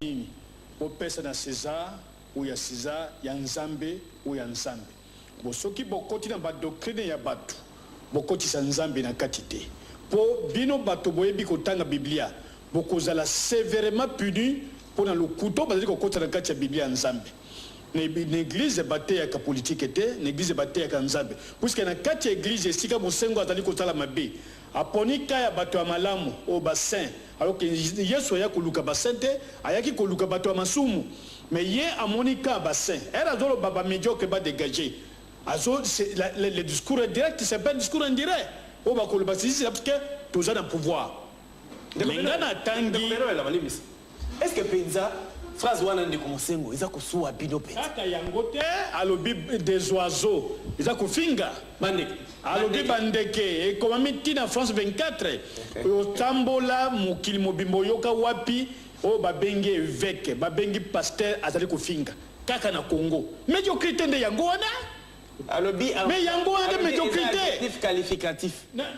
nini bopesa na César ou ya César ya Nzambe ou ya Nzambe bosoki bokoti na ba doctrine ya batu bokoti sa Nzambe na katite po bino bato boyebi kotanga Biblia bokozala sévèrement puni pour na lokuto bazali kokota na kati ya Biblia Nzambe l'église batte ya politique était l'église batte ya Nzambe puisque na kati ya église esika mosengo atali kotala mabe aponika ya bato ya malamu au bassin alors que Yesu ya koluka bassin te ayaki koluka bato ya masumu mais ye amonika bassin elle a zolo baba médiocre ba dégager azo le discours direct c'est pas un discours indirect au ba koluba c'est parce que tous ont un pouvoir ngana tangi est-ce que penza phrase wana ndeko mosengo eza kosuwa bino penza kaka yango te alobi des oiseaux eza kofinga bandeke alobi bandeke ekomami ntina France 24 otambola mokili mobimbo yoka wapi o babengi évêque babengi pasteur azali kofinga kaka na Congo médiocrité nde yango wana alobi mais yango wana de médiocrité adjectif qualificatif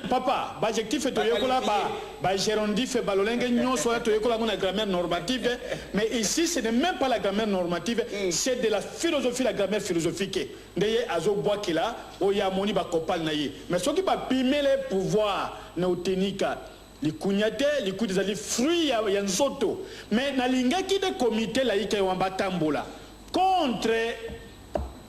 papa ba adjectif to yekola ba gérondif ba lolenge nyonso to yekola ngona grammaire normative mais ici ce n'est même pas la grammaire normative c'est de la philosophie la grammaire philosophique ndeye azo boakela o ya moni ba kopal na ye mais soki ba pimele pouvoir na otenika likunyate likuti zali fruit ya nzoto mais na lingaki de comité laïque wa batambola contre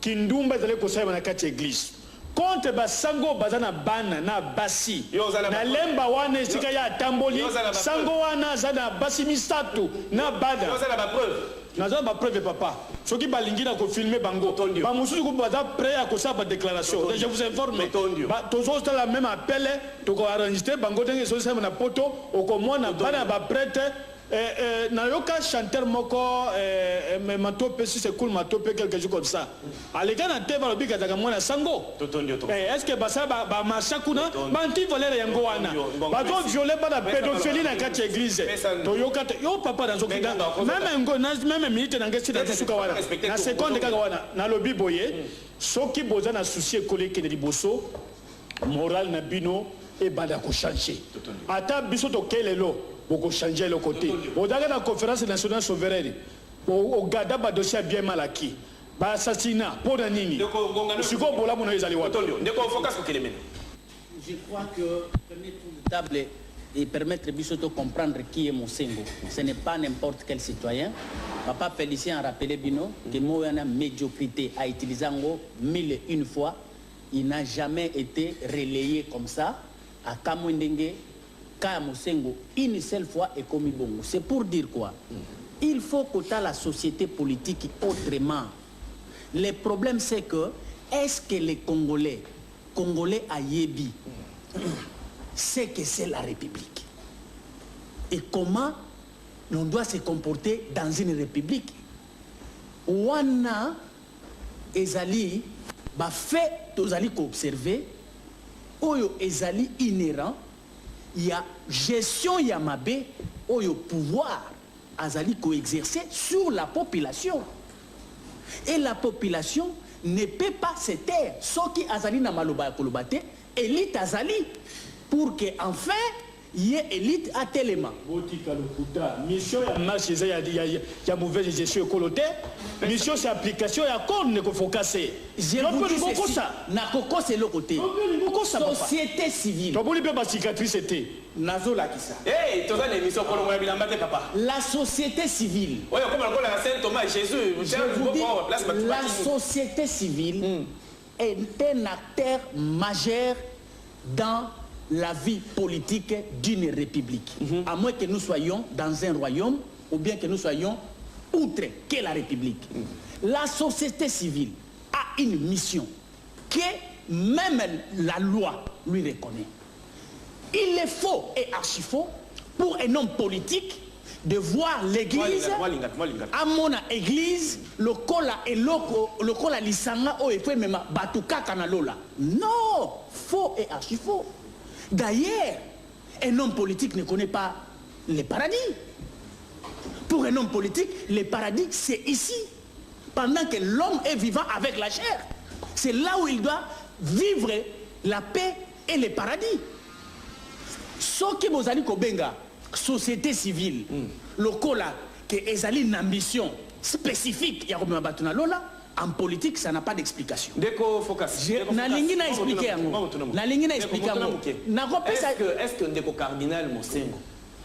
kindumba zale kosala na kati église contre basango bazana bana na basi na lemba wana esika ya tamboli sango wana zana basi misatu na bada naza ba preuve papa soki balingi na ko filmer bango ba mususu ko baza prêt à kosa ba déclaration je vous informe ba tozo la même appel to ko enregistrer bango ndenge so sema na poto okomona bana ba prêtre nayoka chanteur moko matope si c'est cool matope quelque chose comme ça aleka na te balobi kazaka mwana sango est-ce que basa ba masakuna banti volere yango wana bazo violer ba la pédophilie na kati église toyoka yo papa dans okida même minute na ngesi na suka wana na seconde kaka wana na lobi boye soki boza na souci écolique de liboso moral na bino et banda ko changer ata biso to kelelo beaucoup changer le côté. Au dans la conférence nationale souveraine, au gada ba dossier bien mal acquis, ba assassinat pour un nini. Je crois que premier tour de table et permettre Biso de comprendre qui est Mosengo. Ce n'est pas n'importe quel citoyen. Papa Félicien a rappelé Bino que Moyana médiocrité a utilisé en 1001 fois. Il n'a jamais été relayé comme ça à Kamwendenge. Mosengo une seule fois est commis bongo. C'est pour dire quoi? Il faut que la société politique autrement. Le problème c'est que est-ce que les Congolais à Yébi, c'est que c'est la République? Et comment l'on doit se comporter dans une République? Wana ezali ba fait tozali ko observer oyo ezali inhérent. Il y a gestion Yamabé où le pouvoir azali coexercer sur la population. Et la population ne peut pas se taire. Ce qui azali na maloba kolobate, élite azali pour que enfin il y ait élite à téléma. Mission ya marche ya mauvaise gestion écoloté. Mission c'est application ya corps ne ko focuser. Je vous dis ceci, na koko c'est le côté. Société civile. Tu peux pas cicatrice était. Nazo la kisa. Eh, tu as une émission pour le bilambate papa. La société civile. Oui, comme la Saint Thomas Jésus. La société civile est un acteur majeur dans la vie politique d'une république. À moins que nous soyons dans un royaume ou bien que nous soyons outre que la république. La société civile a une mission que même la loi lui reconnaît. Il est faux et archi faux pour un homme politique de voir l'église à mon église le kola et le kola lisanga o et même batuka kanalola. Non, faux et archi faux. D'ailleurs, un homme politique ne connaît pas le paradis. Pour un homme politique, le paradis, c'est ici. Pendant que l'homme est vivant avec la chair. C'est là où il doit vivre la paix et le paradis. Ce qui vous a dit, société civile, le kola, que ezali une ambition spécifique ya komema bato na lola en politique ça n'a pas d'explication. Deko focus. Nalingi na expliquer yango. Nalingi na expliquer yango. Est-ce que ndeko cardinal Mosengo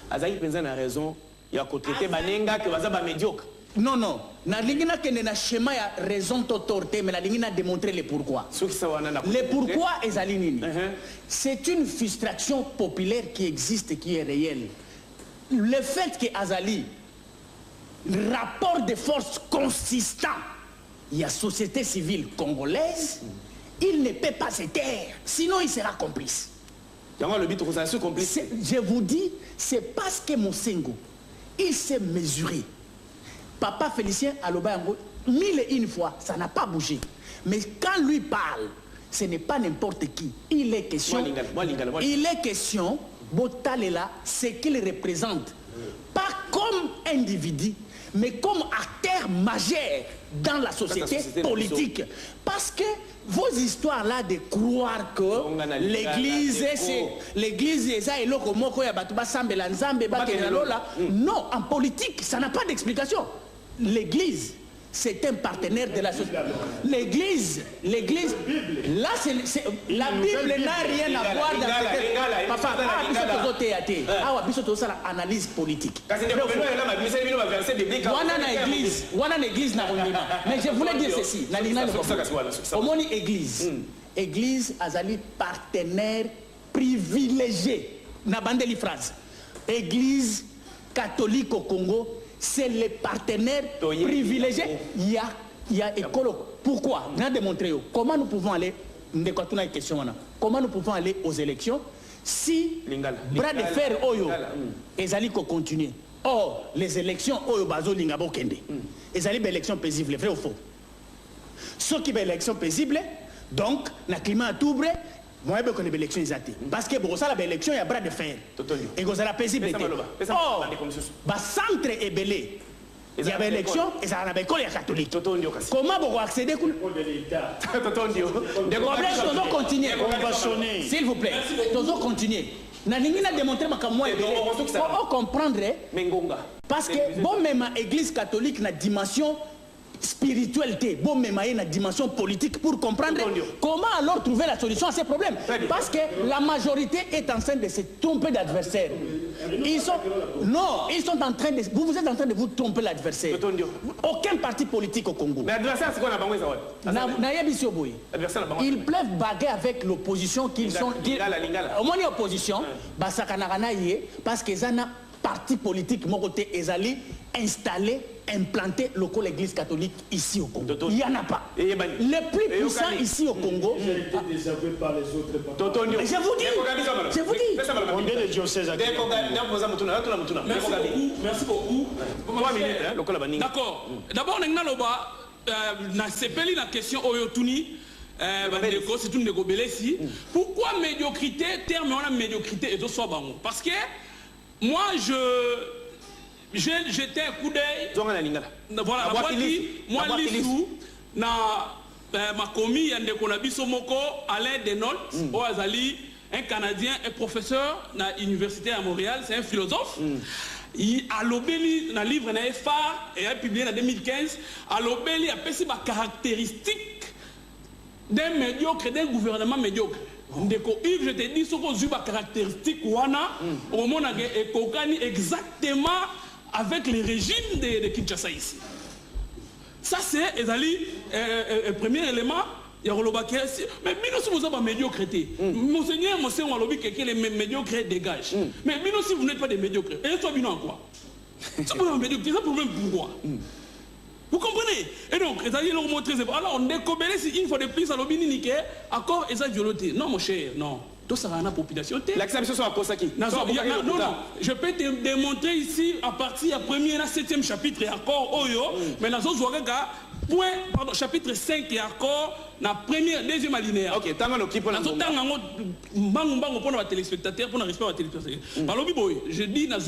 azali penza na raison ya ko traiter banenga que baza ba médiocre? Non non, nalingi na kende na schéma ya raison to torté mais nalingi na démontrer le pourquoi. Le pourquoi ezali nini? C'est une frustration populaire qui existe et qui est réelle. Le fait que Azali rapport de force consistant, il y a société civile congolaise, il ne peut pas se taire, sinon il sera complice. Je vous dis, c'est parce que Mosengo, il s'est mesuré. Papa Félicien Alobango, 1001 fois, ça n'a pas bougé. Mais quand lui parle, ce n'est pas n'importe qui. Il est question, Botalela, ce qu'il représente, pas comme individu, mais comme acteur majeur dans la société politique. Parce que vos histoires-là de croire que l'église est ça et non, en politique, ça n'a pas d'explication. L'église, c'est un partenaire de la société. L'église, là, la Bible n'a rien à voir dans cette analyse politique. Mais je voulais dire ceci. Au moins, église, azali partenaire privilégié. Nabandeli phrase. Église catholique au Congo, c'est le partenaire privilégié. Il y a école. Pourquoi? On a démontré comment nous pouvons aller. Comment nous pouvons aller aux élections si bras de fer oyo ezali ko continuer. Or les élections oyo bazo lingabo kende. Ezali ba élection paisible, vrai ou faux? Ceux qui ba élection paisible, donc na climat toubre. Moi, je connais l'élection exacte. Parce que pour ça, l'élection, il y a bras de fer. Et vous avez paisible. Oh, le centre est belé. Il y a l'élection et ça a l'école catholique. Comment vous accéder à l'État? Les problèmes sont continuer. S'il vous plaît, nous continuer. Nous avons démontré que moi, il faut comprendre. Parce que bon, même l'église catholique a une dimension spiritualité, bon, mais il y a une dimension politique pour comprendre comment alors trouver la solution à ces problèmes. Parce que la majorité est en train de se tromper d'adversaire. Ils sont en train de... Vous êtes en train de vous tromper l'adversaire. Aucun parti politique au Congo. Mais l'adversaire, c'est quoi ils peuvent baguer avec l'opposition qu'ils sont... Au moins, l'opposition, parce qu'ils ont un parti politique, mon côté, ils installé, implanté l'église catholique ici au Congo. Il n'y en a pas. Le plus puissant ici au Congo. Désavoué par les autres. Mais je vous dis. On est le diocèse. Merci beaucoup. D'accord. D'abord, on a sepeli la question Oyotuni. C'est une négobelesi. Pourquoi médiocrité? Terme on a médiocrité et tout ça. Parce que moi, j'ai jeté un coup d'œil. Voilà, moi, l'issue, ma commis, Alain Denolt, un Canadien, un professeur à l'université à Montréal, c'est un philosophe. Il a l'obéli dans le livre phare et a publié en 2015. À l'obéli a passé ma caractéristique d'un médiocre, d'un gouvernement médiocre. Yves, je te dis, ce qu'on a caractéristique, au monde est exactement avec les régimes de Kinshasa ici. Ça, c'est le premier élément. Mais si vous avez une médiocrité, Monseigneur, quelqu'un est médiocre, dégage. Mais si vous n'êtes pas des médiocres, et toi, en quoi? Ça peut être médiocre, c'est un problème pourquoi? Vous comprenez? Et donc, ils allaient leur montrer. Alors, on découvrait une fois de plus à l'obéni, accord, ils ont violé. Non, mon cher, non. Tout ça va dans la population. L'acceptation sur la Kosaki. Non, je peux te démontrer ici, à partir du 1er et 7e chapitre, et accord, mais dans le chapitre 5 et accord, dans le premier et deuxième alinéa. Ok, tant que pour la téléspectateur, pour le respect de la téléspectateur. Je dis dans le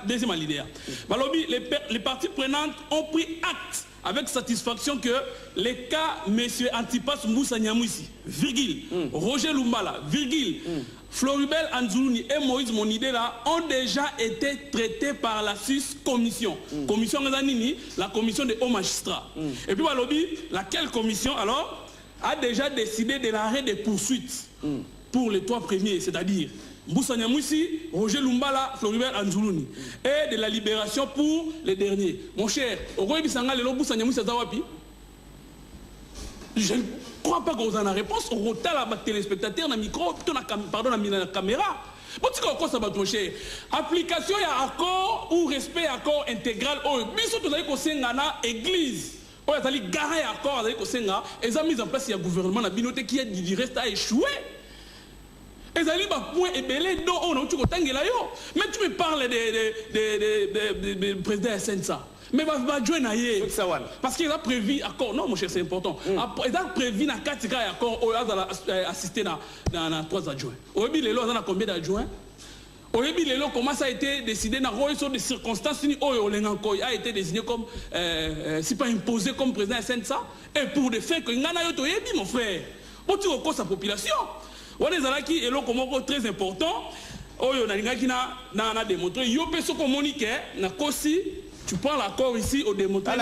deuxième alinéa. Les parties prenantes ont pris acte avec satisfaction que les cas M. Antipas Moussa Nyamouissi, virgule, Roger Lumbala, virgule, Floribert Anzoulouni et Moïse Monidela ont déjà été traités par la Suisse Commission. Commission la commission des hauts magistrats. Et puis laquelle commission alors a déjà décidé de l'arrêt des poursuites pour les 3 premiers, c'est-à-dire Mboussa Nyamwisi, Roger Lumbala, Floribert Anzoulouni, et de la libération pour les derniers. Mon cher, je ne crois pas qu'on a la réponse. On retard la téléspectateur, dans le micro, pardon, dans la caméra. Bon, tu comprends ça, mon cher. Application, il y a accord ou respect accord intégral. Oh, bien sûr, tu as dit que c'est église. Oh, il y a garé accord avec Kosenga. Et ça mis en place, il y a un gouvernement, la binoté qui du reste a échoué. Et ça dit, point est belé, mais tu me parles de président SNSA. Mais va jouer naïe. Parce qu'il a prévu accord. Non, mon cher, c'est important. Il a prévu na 4 accords où il a assisté dans 3 adjoints. Aujourd'hui, les lois ont combien d'adjoints? Aujourd'hui, les lois, comment ça a été décidé dans des circonstances où a été désigné comme, si pas imposé comme président SNSA. Et pour des faits que mon frère. Bon, tu reconnais sa population. On est allé et l'eau comme très important. On a démontré. Il y a personne comme Monique, na kosi. Tu prends l'accord ici au démontré.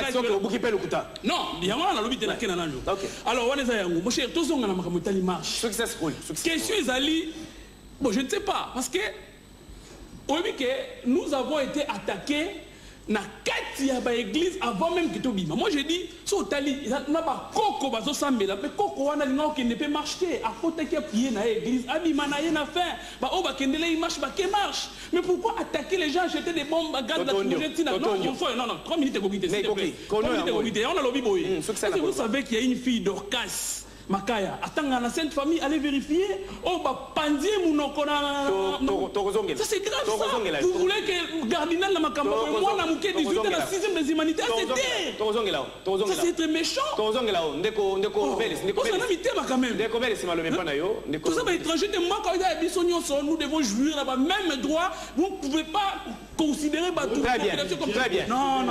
Non, il y a un lobby de la Kenanjo. Alors, on est allé. Mon cher, tous on a ma marche. Question est allée. Bon, je ne sais pas. Parce que nous avons été attaqués dans 4 églises avant même que tu bima. Moi je dis, sur Tali, il y a pas coco bazo sambela, mais coco on a dit qui ne peut marcher. À côté qu'il y a dans l'église, abima na yena fait. Bah on va kendele il marche, bah qui marche. Mais pourquoi attaquer les gens, jeter des bombes, garder la Argentine? Non, 3 minutes de s'il te plaît. 3 minutes de on a lobby boy. Vous savez qu'il y a une fille d'Orcas. Makaya, attends, la Sainte Famille, allez vérifier. Oh, bah, Pandie, ça c'est grave ça. Vous voulez que le cardinal de Makamba, moi, on a mouqué 18 ans, la 6e des humanités, ça c'est très méchant. Tout ça, étranger de moi, quand il y a des bisognos, nous devons jouir là-bas, même droit, vous ne pouvez pas considérer tout très bien, très bien. Non,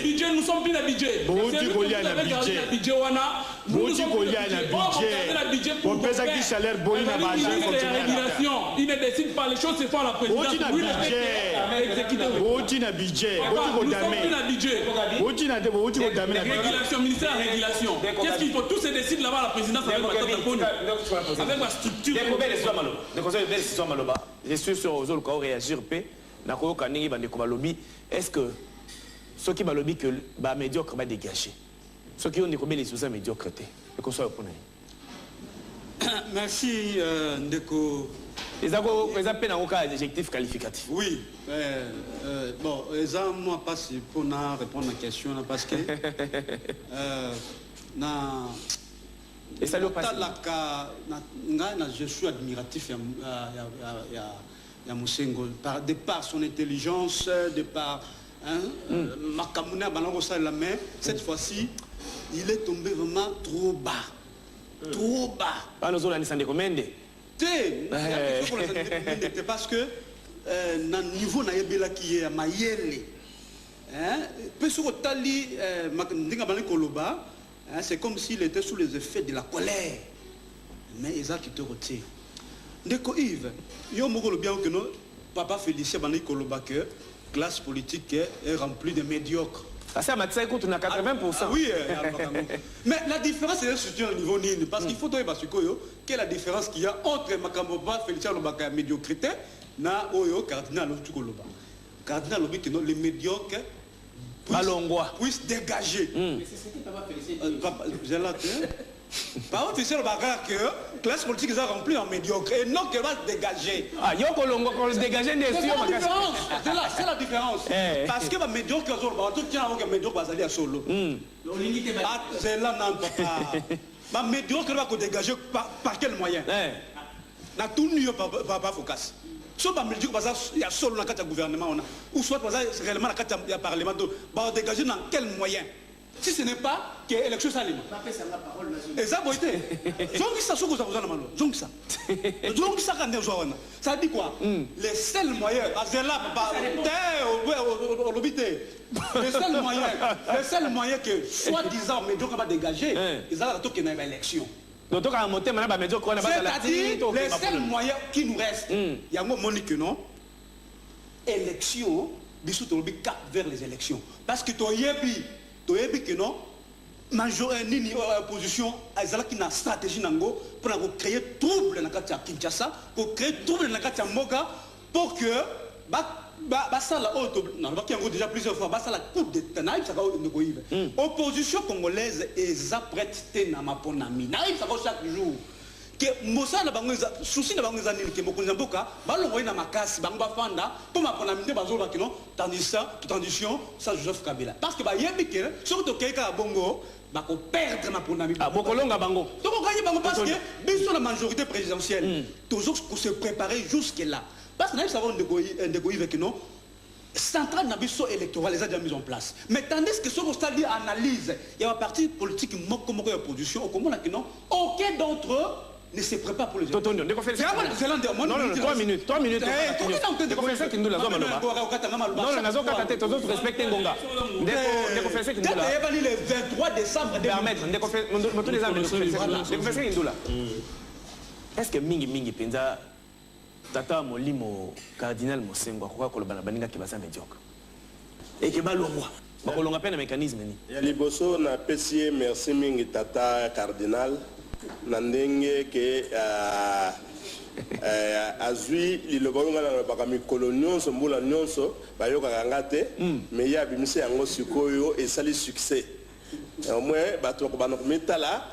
budget, nous sommes plus dans budget. On peut ça qui salaire bon il ne décide pas les choses, c'est pas la présidence. Régulation, ministère de régulation. Qu'est-ce qu'il faut? Tout se décide là-bas à la présidence avec la structure. Je suis sur aux autres réagir. Est-ce que ceux qui lobby que les médiocres va dégager? Ceux qui ont des les sous médiocrité. Merci, Ndeko. Les appels en cas d'adjectif qualificatif. Oui. Bon, moi, pas si pour répondre à la question, parce que. Et ça je suis admiratif à Moussengo, de par son intelligence, de par. Makamouna Balangosa la main, cette fois-ci, il est tombé vraiment trop bas. Trop bas. Pas nous allons s'en recommander. Parce que dans le niveau naïbela qui est à Mayele, c'est comme s'il était sous les effets de la colère. Mais ils ont quitté retire. Ndeko Yves, yo moko bien que non, papa Félicien Bani Koloba que classe politique est remplie de médiocres. Ça m'a dit qu'on a 80%. Oui, mais la différence c'est surtout au niveau NIN. Parce qu'il faut donner parce que quelle est la différence qu'il y a entre Makamboba, Félicien Lobaka médiocrité, na Oyo, Cardinal Lobaka. Cardinal Lobaka, les médiocres puissent dégager. Mais c'est ce que papa Félicien dit. J'ai la par contre, c'est le bagarre que la classe politique est remplie en médiocre et non qu'elle va se dégager. Ah, il y a qu'on se dégager des c'est la différence. Parce que les médiocres, les médiocres vont aller à solo. C'est là, non, papa. Les médiocres vont se dégager par quel moyen? Dans tout le monde, papa Focus. Soit les médiocres, il y a solo dans le gouvernement, ou soit réellement dans le parlement, va se dégager dans quel moyen? Si ce n'est pas que l'élection s'allume. Et ça, vous savez, ça dit quoi? Les seuls moyens, les seuls moyens que, soi-disant, médiocre va dégager, ils ont la élection. C'est-à-dire, les seuls moyens qui nous restent, il y a un moment que non, élection, bisous tolobi cap vers les élections. Parce que toi yebi que non, majorité opposition, ils qui na stratégie nango pour créer trouble dans la Kinshasa, pour créer trouble dans la Moka, pour que ça la auto, non, qui a déjà plusieurs fois, ça la coupe de naïf, ça va opposition congolaise est apprêtée na maponami, naïf ça va chaque jour. Que mosa na bango souci na bango zanini ke mokonza mboka balongo na makasi bango bafanda to maponami te bazola kino transition ça Joseph Kabila parce que ba yebi ke surtout keka bongo ba ko perdre maponami bokolonga bango to ko gagner bango parce que biso la majorité présidentielle toujours se préparer jusque là parce que nous savons de goïve que non centrale na biso électorale les a déjà mis en place mais tandis que ce qu'on dit analyse il y a un parti politique moko opposition au comment que non aucun d'entre eux ne se prépare pour les gens. Non, 3 minutes. Non, respectez Ngonga. Le 23 décembre. Est-ce que Mingi Penza, Tata Molimo, Cardinal Mosengo, Kolobana Baninga qui va s'en médiocre et qui va le roi. On a peine un mécanisme. Il y a les bossons, on a apprécié, merci Mingi Tata Cardinal. Nandenge ke azui lilobonga na bakami colonion so mbula nyonso bayoka ngate mais ya bimise yango sikoyo et sali succès au moins bato ko bana komitala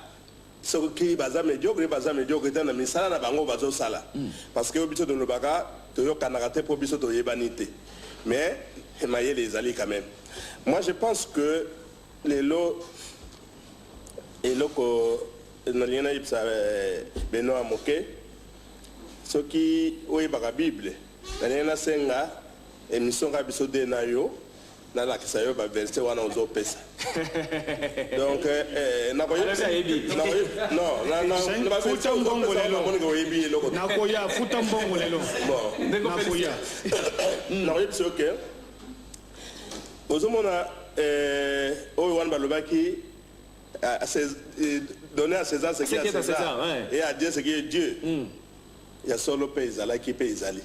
so ki baza médiocre tana misala na bango bazo sala parce que obito de lobaka to yoka ngate po biso to yebanité mais emaye les ali quand même. Moi je pense que les lots et loko Naliena Ipsa Benoît Moké, ce qui est dans la Bible, Naliena Senga, émission Rabiso de Nayo, dans la Kisayo, verset Wana Ozo Pesa. Donc, non, donner à César ce qui est à César et à Dieu ce qui est Dieu. Il y a solo pays là qui pays ali.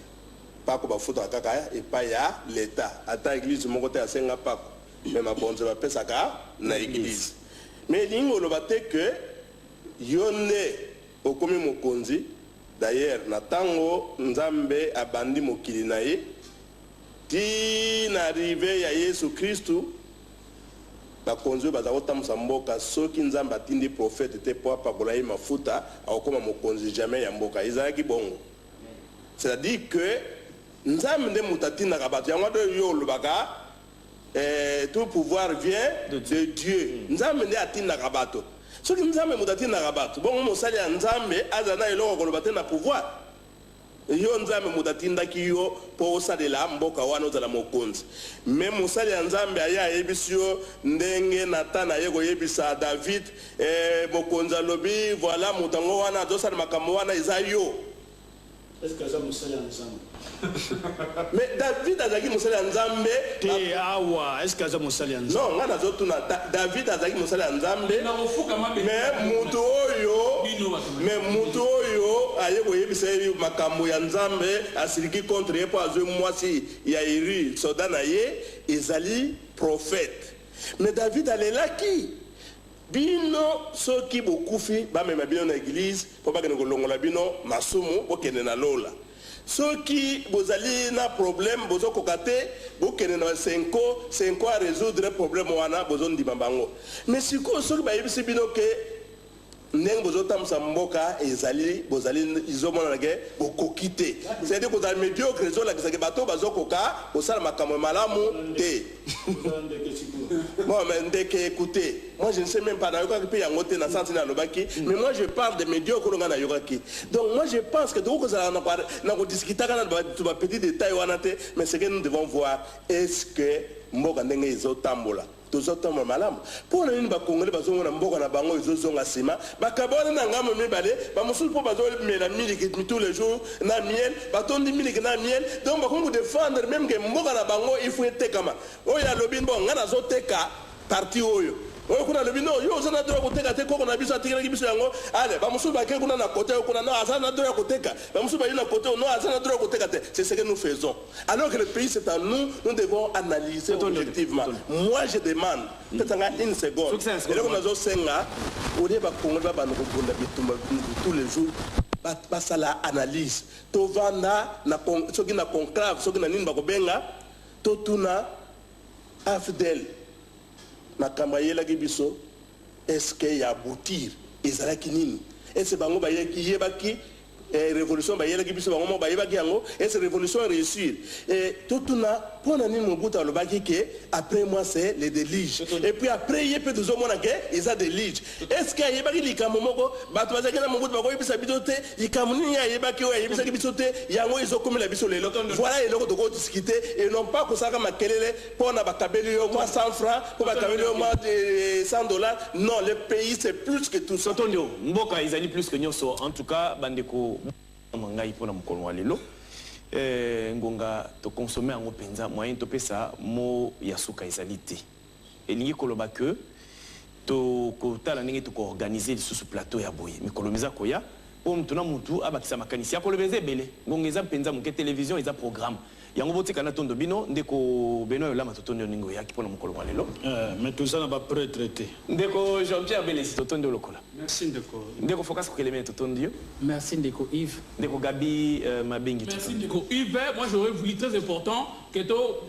Pas qu'on va foutre à kaka et pas ya l'État. À ta église mon côté à senga pas. Mais ma bonne je va faire ça na église. Mais l'ingo le batte que yone au komi mokonzi d'ailleurs na tango nzambe abandi mokili na ye ti na arrivé ya Yesu Kristu bakonzi bazakota msamboka soki nzamba tindi prophète te po apakola ye mafuta akoma mokonzi jamais ya mboka ezalaki bongo. C'est-à-dire que nzambe nde mutatina kabato yango do yo lobaka tout pouvoir vient de Dieu. Nzambe nde atina kabato soki nzambe mutatina kabato bongo mosali ya nzambe azana eloko kolobate na pouvoir yo nzambe mutatindaki yo po osalela mboka wana ozala mokonzi me mosali ya nzambe aya ayebisi yo ndenge Nathan aye koyebisa David mokonzi alobi voilà moto yango wana azosala makambo wana eza yo. Est-ce que ça mosali ya nzambe mais David azalaki mosali ya nzambe te awa est-ce que ça mosali ya nzambe non nga nazotuna David azalaki mosali ya nzambe mais mutu oyo aye koyebisa ye makambo ya nzambe asiliki contre ye po azwi mwasi ya Iri soda na ye ezali prophète. Mais David alelaki bino soki bokufi bamema bino na église po bakende kolongola bino masumu bokende na lola soki bozali na problème bozokoka te bokende na senko a résoudre problème wana bozondima bango. Mais sikoyo soki bayebisi bino ke ndenge bozotambusa mboka ezali bozali izomona ke bokoki te c'est-à-dire kozala médiocre ezolakisaka bato bazokoka kosala makambo malamu te. Bon, mais ndeke écoutez, moi je ne sais même pas na yoka pe yango te na santi na lobaki mais moi je parle de médiocre longa na yokaki. Donc moi je pense que donc kozala na ko discuter kana ba petit détail wana te mais ce que nous devons voir est-ce que mboka ndenge ezotambola tozotama malamu pour nini bakongole bazonga na mboka na bango ezozonga sima bakabona na ngamo mibale bamosusu po bazomela miliki tous les jours na miel batondi miliki na miel donc bakongo défendre même que mboka na bango il faut etekama oya lobi bon ngana zoteka parti oyo oyo kuna lobi non yo ozana droit koteka te koko na biso atikela biso yango ale bamusu bake kuna na côté kuna non azana droit koteka bamusu ba na côté non azana droit koteka te c'est ce que nous faisons alors que le pays c'est à nous devons analyser objectivement moi je demande peut-être une seconde et là on a zo senga au lieu ba kongo ba bana ko bunda bitumba tous les jours basa la analyse to vanda na soki na conclave soki na nini ba ko benga to tuna afdel na kamba yelaki biso est-ce qu'il y a aboutir ezalaki nini est-ce bango yebaki révolution bayelaki biso bango mo bayebaki yango est-ce révolution réussir et totuna pona nini Mobutu alobaki que après moi c'est les déluges et puis après il peut deux hommes que ils a déluge est-ce qu'il yebaki likambo moko bato bazaki na Mobutu bako yebisa biso te likambo nini yebaki oyo yebisa biso te yango izokomela biso lelo voilà eloko toko discuter et non pas kosaka makelele pona bakabeli yo moi 100 francs pour bakabeli yo moi $100 non le pays c'est plus que tout ça. Antonio mboka izali plus que nyoso en tout cas bandeko mangai pona mokolo wa lelo ngonga to consommer en penza moyen to pesa mo yasuka ezalité elingi koloba que to kotala ndenge to ko organiser sous plateau ya boye mikolo miza koya o mtuna mutu abakisa makanisi akolobeze bele ngonga eza penza muke télévision eza programme yango botika na tondo bino ndeko beno yola matotondo ningo yaki pona mokolo wa lelo mais tout ça n'a pas pré-traité ndeko Jean-Pierre Belesi totondo lokola merci ndeko focus ko keleme totondo Merci Ndeko Yves. ndeko Gabi Mabengi. Merci Ndeko Yves. Moi j'aurais voulu très important que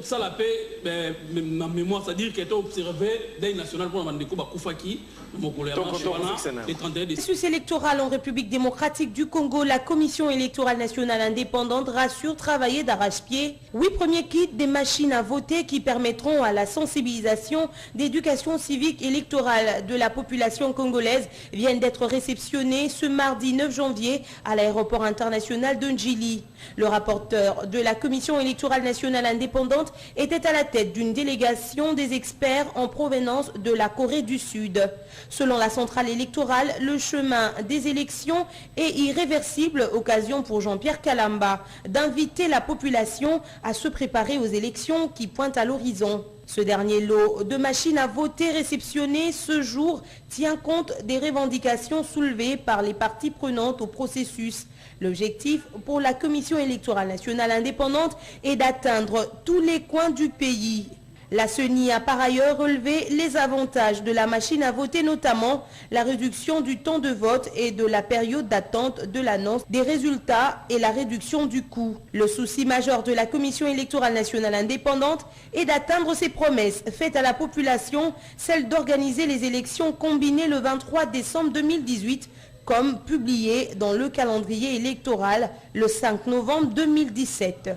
ça la paix ma mémoire, c'est-à-dire que tu observé des nationales pour Ndeko Bakoufaki les 31 décembre. Processus électoral en République démocratique du Congo, la Commission électorale nationale indépendante rassure travailler d'arrache-pied. 8 premiers kits des machines à voter qui permettront à la sensibilisation d'éducation civique électorale de la population congolaise viennent d'être réceptionnés ce mardi 9 janvier à l'aéroport international de Njili. Le rapporteur de la Commission électorale nationale indépendante était à la tête d'une délégation des experts en provenance de la Corée du Sud. Selon la centrale électorale, le chemin des élections est irréversible, occasion pour Jean-Pierre Kalamba d'inviter la population à se préparer aux élections qui pointent à l'horizon. Ce dernier lot de machines à voter réceptionnées ce jour tient compte des revendications soulevées par les parties prenantes au processus. L'objectif pour la Commission électorale nationale indépendante est d'atteindre tous les coins du pays. La CENI a par ailleurs relevé les avantages de la machine à voter, notamment la réduction du temps de vote et de la période d'attente de l'annonce des résultats et la réduction du coût. Le souci majeur de la Commission électorale nationale indépendante est d'atteindre ses promesses faites à la population, celle d'organiser les élections combinées le 23 décembre 2018, comme publié dans le calendrier électoral le 5 novembre 2017.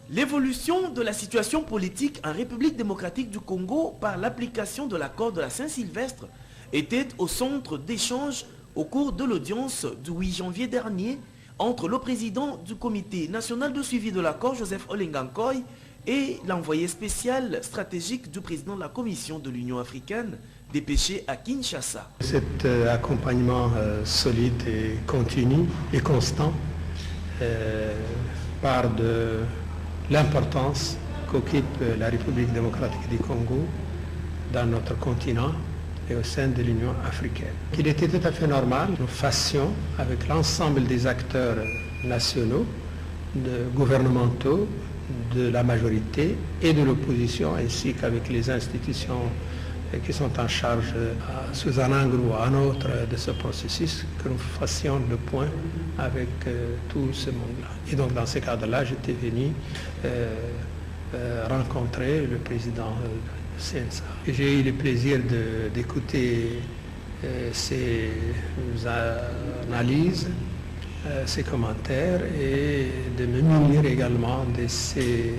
L'évolution de la situation politique en République démocratique du Congo par l'application de l'accord de la Saint-Sylvestre était au centre d'échanges au cours de l'audience du 8 janvier dernier entre le président du comité national de suivi de l'accord, Joseph Olengankoy, et l'envoyé spécial stratégique du président de la Commission de l'Union africaine, dépêché à Kinshasa. Cet accompagnement solide et continu et constant part de l'importance qu'occupe la République démocratique du Congo dans notre continent et au sein de l'Union africaine. Il était tout à fait normal que nous fassions avec l'ensemble des acteurs nationaux, gouvernementaux, de la majorité et de l'opposition, ainsi qu'avec les institutions qui sont en charge sous un angle ou un autre de ce processus, que nous fassions le point avec tout ce monde-là. Et donc dans ce cadre-là, j'étais venu rencontrer le président CNSA. J'ai eu le plaisir d'écouter ses analyses, ses commentaires et de me munir également de ses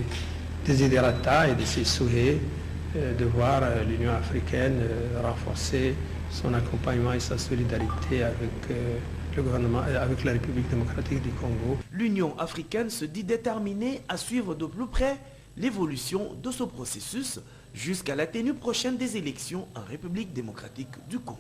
desiderata et de ses souhaits de voir l'Union africaine renforcer son accompagnement et sa solidarité avec le gouvernement, avec la République démocratique du Congo. L'Union africaine se dit déterminée à suivre de plus près l'évolution de ce processus jusqu'à la tenue prochaine des élections en République démocratique du Congo.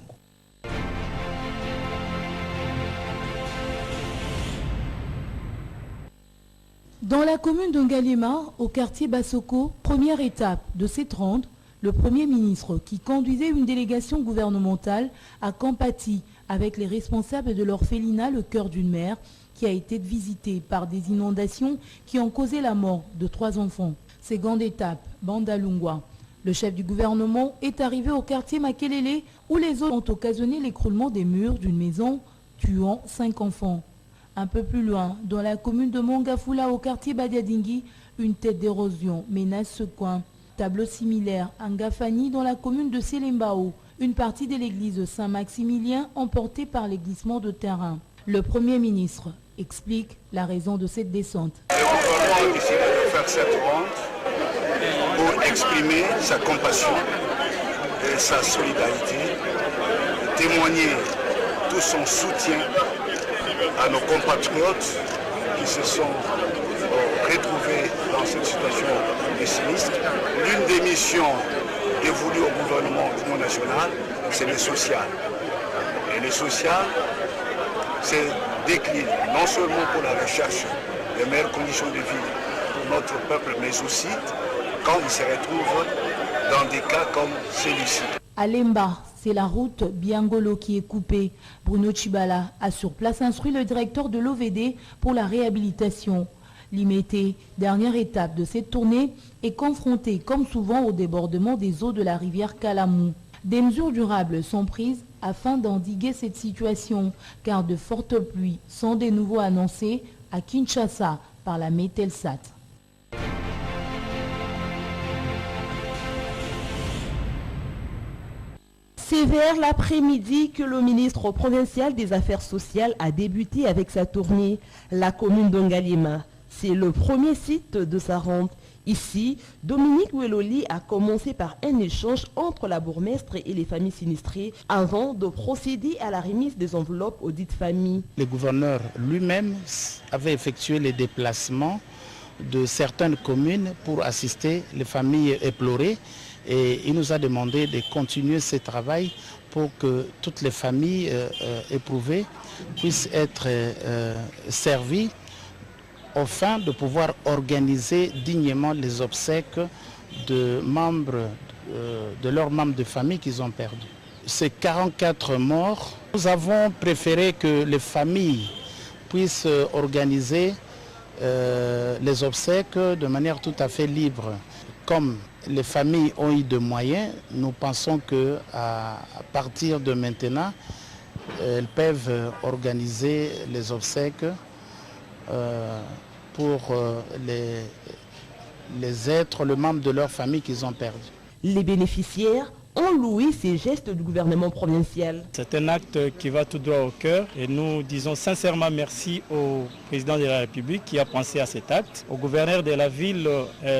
Dans la commune de Ngaliema, au quartier Bassoko, première étape de cette ronde, le Premier ministre, qui conduisait une délégation gouvernementale, a compati avec les responsables de l'orphelinat Le Cœur d'une Mère, qui a été visité par des inondations qui ont causé la mort de 3 enfants. Seconde étape, Bandalungwa. Le chef du gouvernement est arrivé au quartier Makelele, où les eaux ont occasionné l'écroulement des murs d'une maison, tuant 5 enfants. Un peu plus loin, dans la commune de Mongafula, au quartier Badiadingi, une tête d'érosion menace ce coin. Tableau similaire à Ngafani, dans la commune de Selembao, une partie de l'église Saint-Maximilien emportée par les glissements de terrain. Le Premier ministre explique la raison de cette descente. Le gouvernement a décidé de faire cette ronde pour exprimer sa compassion et sa solidarité, témoigner tout son soutien à nos compatriotes qui se sont retrouvés dans cette situation de sinistre. L'une des missions dévolues au gouvernement national, c'est le social. Et le social, c'est décliné non seulement pour la recherche des meilleures conditions de vie pour notre peuple, mais aussi quand il se retrouve dans des cas comme celui-ci. À Lemba, c'est la route Biangolo qui est coupée. Bruno Chibala a sur place instruit le directeur de l'OVD pour la réhabilitation. Limité, dernière étape de cette tournée, est confronté comme souvent au débordement des eaux de la rivière Kalamou. Des mesures durables sont prises afin d'endiguer cette situation, car de fortes pluies sont de nouveau annoncées à Kinshasa par la Mételsat. C'est vers l'après-midi que le ministre provincial des Affaires sociales a débuté avec sa tournée, la commune d'Ongaliema. C'est le premier site de sa ronde. Ici, Dominique Weloli a commencé par un échange entre la bourgmestre et les familles sinistrées avant de procéder à la remise des enveloppes aux dites familles. Le gouverneur lui-même avait effectué les déplacements de certaines communes pour assister les familles éplorées. Et il nous a demandé de continuer ce travail pour que toutes les familles éprouvées puissent être servies afin de pouvoir organiser dignement les obsèques de leurs membres de famille qu'ils ont perdus. Ces 44 morts, nous avons préféré que les familles puissent organiser les obsèques de manière tout à fait libre. Comme les familles ont eu de moyens, nous pensons qu'à partir de maintenant, elles peuvent organiser les obsèques pour les êtres, les membres de leur famille qu'ils ont perdus. Les bénéficiaires ont loué ces gestes du gouvernement provincial. C'est un acte qui va tout droit au cœur et nous disons sincèrement merci au président de la République qui a pensé à cet acte, au gouverneur de la ville,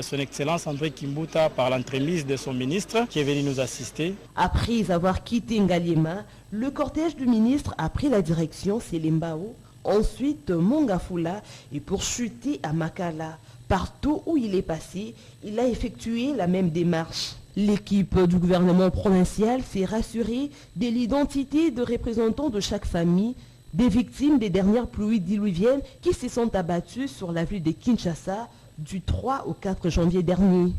son Excellence André Kimbuta, par l'entremise de son ministre qui est venu nous assister. Après avoir quitté Ngaliema, le cortège du ministre a pris la direction Selembao, ensuite Mongafula et pour chuter à Makala. Partout où il est passé, il a effectué la même démarche. L'équipe du gouvernement provincial s'est rassurée de l'identité de représentants de chaque famille, des victimes des dernières pluies diluviennes qui se sont abattues sur la ville de Kinshasa du 3 au 4 janvier dernier.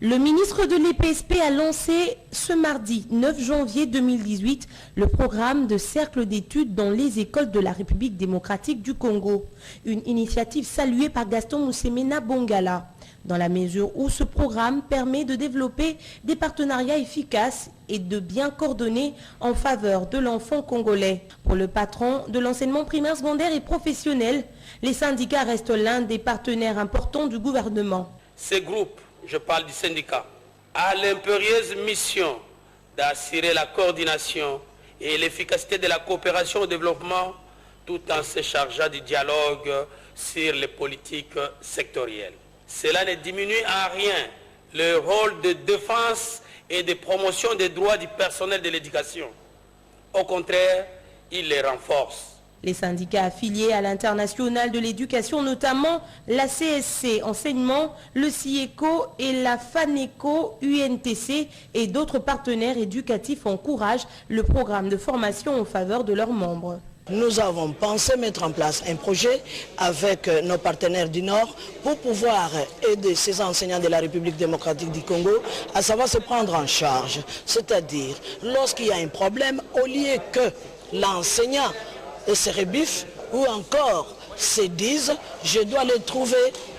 Le ministre de l'EPSP a lancé ce mardi 9 janvier 2018 le programme de cercle d'études dans les écoles de la République démocratique du Congo. Une initiative saluée par Gaston Moussemena Bongala, dans la mesure où ce programme permet de développer des partenariats efficaces et de bien coordonnés en faveur de l'enfant congolais. Pour le patron de l'enseignement primaire, secondaire et professionnel, les syndicats restent l'un des partenaires importants du gouvernement. Ces groupes, je parle du syndicat, a l'impérieuse mission d'assurer la coordination et l'efficacité de la coopération au développement tout en se chargeant du dialogue sur les politiques sectorielles. Cela ne diminue en rien le rôle de défense et de promotion des droits du personnel de l'éducation. Au contraire, il les renforce. Les syndicats affiliés à l'International de l'éducation, notamment la CSC Enseignement, le CIECO et la FANECO UNTC et d'autres partenaires éducatifs encouragent le programme de formation en faveur de leurs membres. Nous avons pensé mettre en place un projet avec nos partenaires du Nord pour pouvoir aider ces enseignants de la République démocratique du Congo à savoir se prendre en charge. C'est-à-dire, lorsqu'il y a un problème, au lieu que l'enseignant se rebiffe ou encore se dise « je dois aller trouver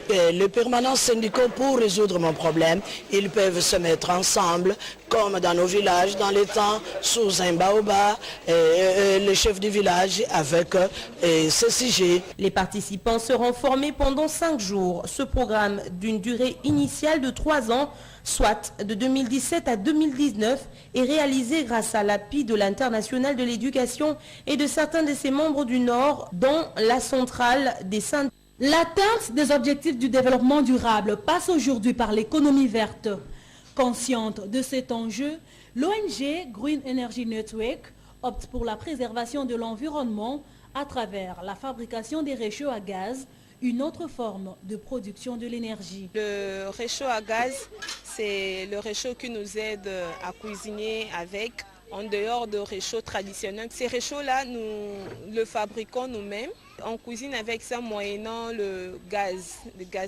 les permanents syndicaux pour résoudre mon problème », ils peuvent se mettre ensemble, comme dans nos villages, dans les temps, sous un baobab, le chef du village avec ce sujet. Les participants seront formés pendant 5 jours. Ce programme d'une durée initiale de 3 ans, soit de 2017 à 2019, est réalisé grâce à l'appui de l'International de l'éducation et de certains de ses membres du Nord, dont la centrale des syndicats. L'atteinte des objectifs du développement durable passe aujourd'hui par l'économie verte. Consciente de cet enjeu, l'ONG Green Energy Network opte pour la préservation de l'environnement à travers la fabrication des réchauds à gaz, une autre forme de production de l'énergie. Le réchaud à gaz, c'est le réchaud qui nous aide à cuisiner avec, en dehors de réchauds traditionnels. Ces réchauds-là, nous le fabriquons nous-mêmes. On cuisine avec ça moyennant le gaz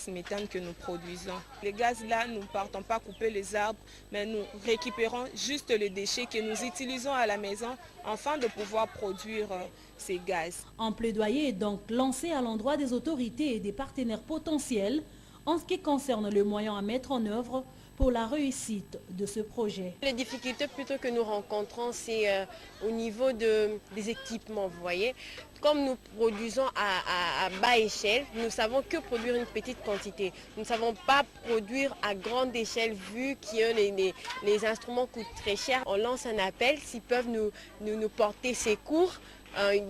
méthane que nous produisons. Les gaz-là, nous ne partons pas couper les arbres, mais nous récupérons juste les déchets que nous utilisons à la maison afin de pouvoir produire ces gaz. Un plaidoyer est donc lancé à l'endroit des autorités et des partenaires potentiels en ce qui concerne le moyen à mettre en œuvre pour la réussite de ce projet. Les difficultés plutôt que nous rencontrons, c'est au niveau des équipements, vous voyez. Comme nous produisons à bas échelle, nous savons que produire une petite quantité. Nous ne savons pas produire à grande échelle vu que les instruments coûtent très cher. On lance un appel s'ils peuvent nous porter secours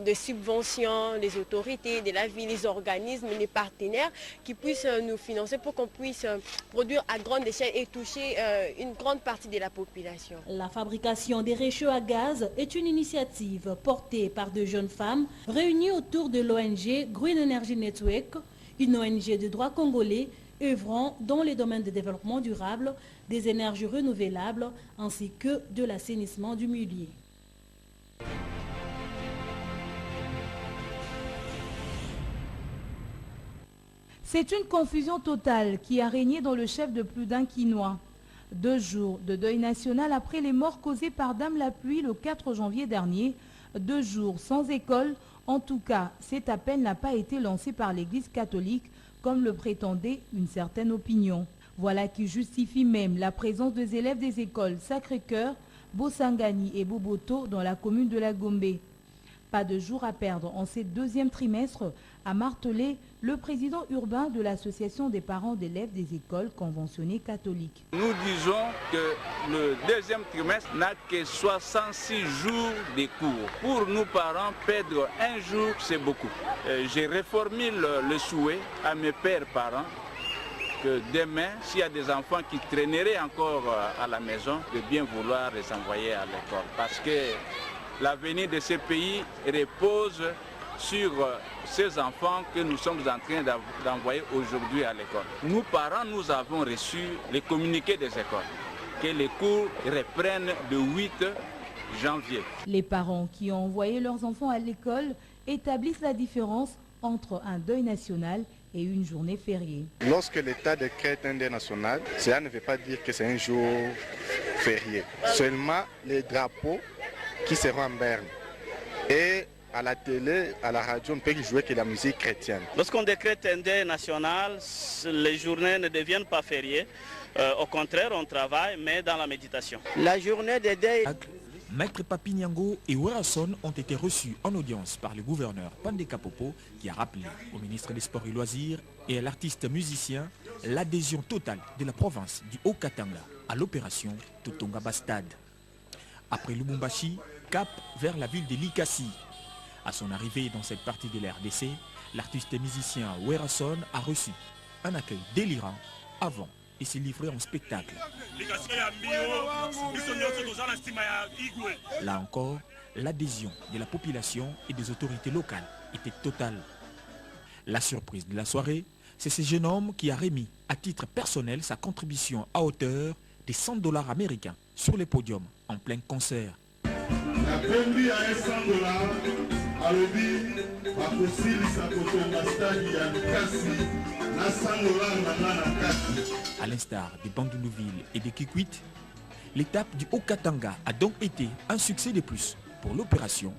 de subventions, les autorités de la ville, les organismes, les partenaires qui puissent nous financer pour qu'on puisse produire à grande échelle et toucher une grande partie de la population. La fabrication des réchauds à gaz est une initiative portée par de jeunes femmes réunies autour de l'ONG Green Energy Network, une ONG de droit congolais œuvrant dans les domaines de développement durable, des énergies renouvelables ainsi que de l'assainissement du milieu. C'est une confusion totale qui a régné dans le chef de plus d'un Quinois. 2 jours de deuil national après les morts causées par Dame la Pluie le 4 janvier dernier. 2 jours sans école. En tout cas, cet appel n'a pas été lancé par l'Église catholique comme le prétendait une certaine opinion. Voilà qui justifie même la présence des élèves des écoles Sacré-Cœur, Bossangani et Boboto dans la commune de la Gombe. Pas de jour à perdre en ce 2e trimestre, a martelé le président urbain de l'association des parents d'élèves des écoles conventionnées catholiques. Nous disons que le 2e trimestre n'a que 66 jours de cours. Pour nous parents, perdre 1 jour, c'est beaucoup. J'ai reformulé le souhait à mes pères parents que demain, s'il y a des enfants qui traîneraient encore à la maison, de bien vouloir les envoyer à l'école. Parce que l'avenir de ce pays repose sur ces enfants que nous sommes en train d'envoyer aujourd'hui à l'école. Nous, parents, nous avons reçu les communiqués des écoles, que les cours reprennent le 8 janvier. Les parents qui ont envoyé leurs enfants à l'école établissent la différence entre un deuil national et une journée fériée. Lorsque l'État décrète un deuil national, cela ne veut pas dire que c'est un jour férié. Seulement les drapeaux qui seront en berne. Et à la télé, à la radio, on ne peut jouer que la musique chrétienne. Lorsqu'on décrète un deuil national, les journées ne deviennent pas fériées. Au contraire, on travaille, mais dans la méditation. La journée des deuils... Maître Papi Nyango et Werason ont été reçus en audience par le gouverneur Pandeka Popo qui a rappelé au ministre des Sports et Loisirs et à l'artiste musicien l'adhésion totale de la province du Haut-Katanga à l'opération Totonga Bastade. Après Lubumbashi, cap vers la ville de Likasi. À son arrivée dans cette partie de la RDC, l'artiste musicien Werason a reçu un accueil délirant avant de se livrer en spectacle. Là encore, l'adhésion de la population et des autorités locales était totale. La surprise de la soirée, c'est ce jeune homme qui a remis à titre personnel sa contribution à hauteur des $100 américains sur le podium en plein concert. La première à $100, à l'objet, à possible, ça peut À l'instar des Bandounouville et des Kikwit, l'étape du Haut-Katanga a donc été un succès de plus pour l'opération